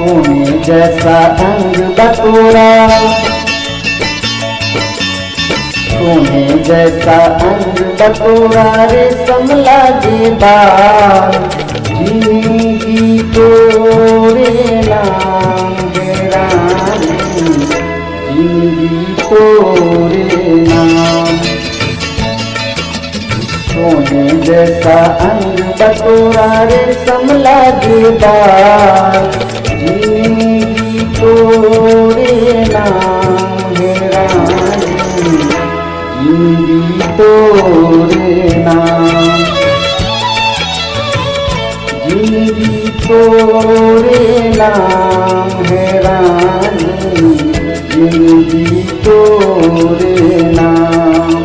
सोने जैसा अंग बटोरा, सोने जैसा अंग बटोरा, रेशम लागे बाल, जिंदगी तोरे नाम है रानी, जिंदगी तोरे नाम। सोने जैसा अंग बटोरा, रेशम लागे बाल, जिंदगी तोरे नाम है रानी, जिंदगी तोरे नाम, जिंदगी तोरे नाम है रानी, जिंदगी तोरे नाम।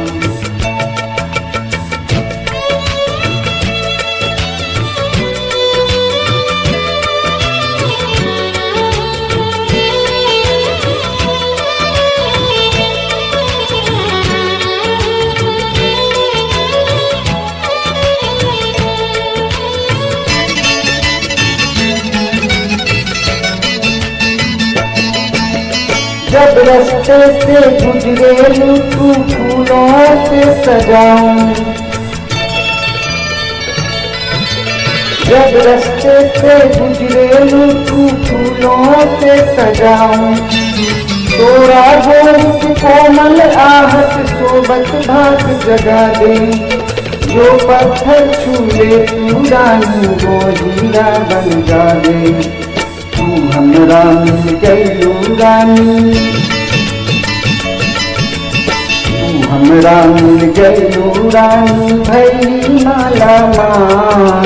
जब रास्ते से गुजरे तू फूलों से सजाऊं, जब रास्ते से गुजरे तू फूलों से सजाऊं, तोरा गोद कोमल आहट सोबत भाग जगा दे, जो पत्थर छूले तू रानी वो हीरा बन जा दे। तू हमरा मिल गइलू रानी, तू हमरा मिल गइलू रानी, भैली माला माँ,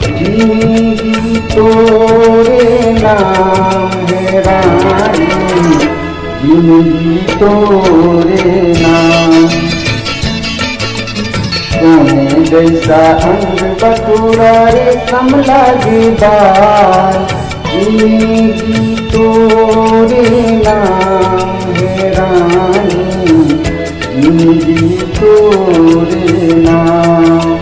जिंदगी तोरे नाम है रानी, जिंदगी तोरे नाम। सोने जैसा अंग बटोरा, रेशम लागे बाल, जिंदगी तोरे नाम है रानी, जिंदगी तोरे नाम।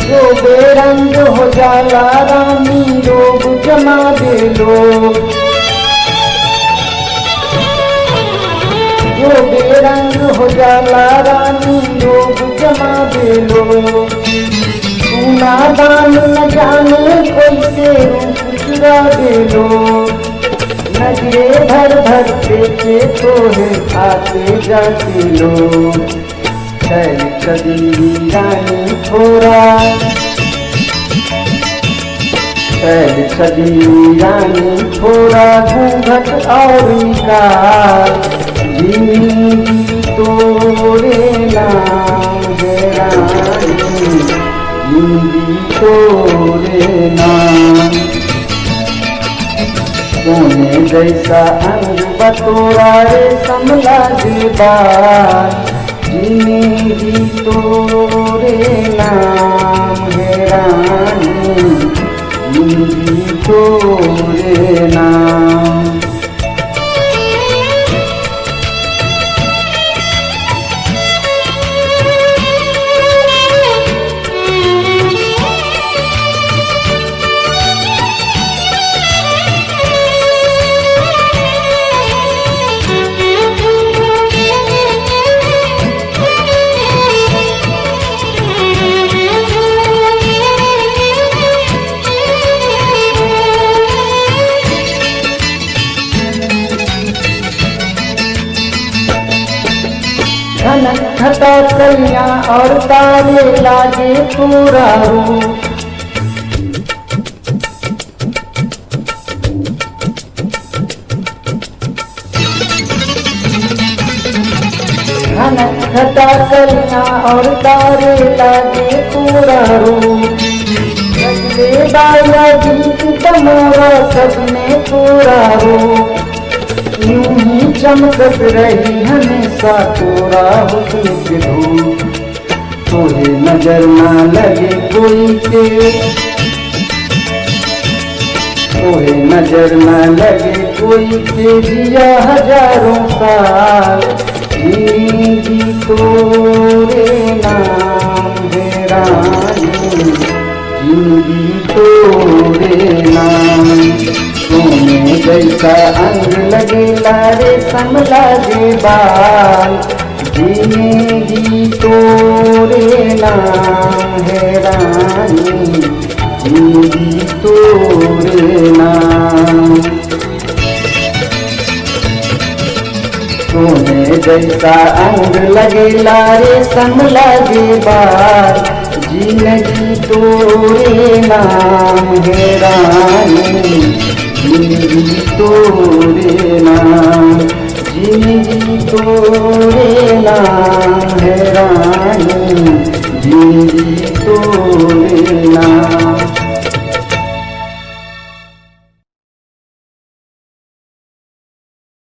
जो बेरंग हो जाला रानी, लोग जमा दे लोग, जो बेरंग हो जाला रानी, लोग जमा दे लोग। तू नादान न जाने कैसे रूप चुरा दे लोग, नजरे भर भर देखे तो है आते जाते लोग। चल कदी रानी थोड़ा, चल कदी रानी थोड़ा, घूंघट और निकाल, जिंदगी तोरे नाम है रानी, जिंदगी तोरे नाम। सोने जैसा अंग बटोरा, रेशम लागे बाल, जिंदगी तोरे नाम है रानी, जिंदगी तोरे नाम। घनक घटा कलियां और तारे लागे पूरा रूप, टूटा कलियां और तारे लागे पूरा रूप सजले बाया गीत तमोरा सबने पूरा रूप यूं ही चमकत रही हमेशा तोरा हुस्न की धूप तोहे नजर ना लगे कोई के तोहे नजर ना लगे कोई के जिया हजारों साल जिंदगी तोरे नाम है रानी जिंदगी तोरे नाम सोने जैसा अंग लगे लारे सम लागे बाल जिंदगी तोरे नाम है रानी जिंदगी तोरे नाम सोने जैसा अंग लगे लारे सम लागे बाल जिंदगी तोरे नाम है रानी जिंदगी तोरे नाम जिंदगी तोरे नाम है रानी जिंदगी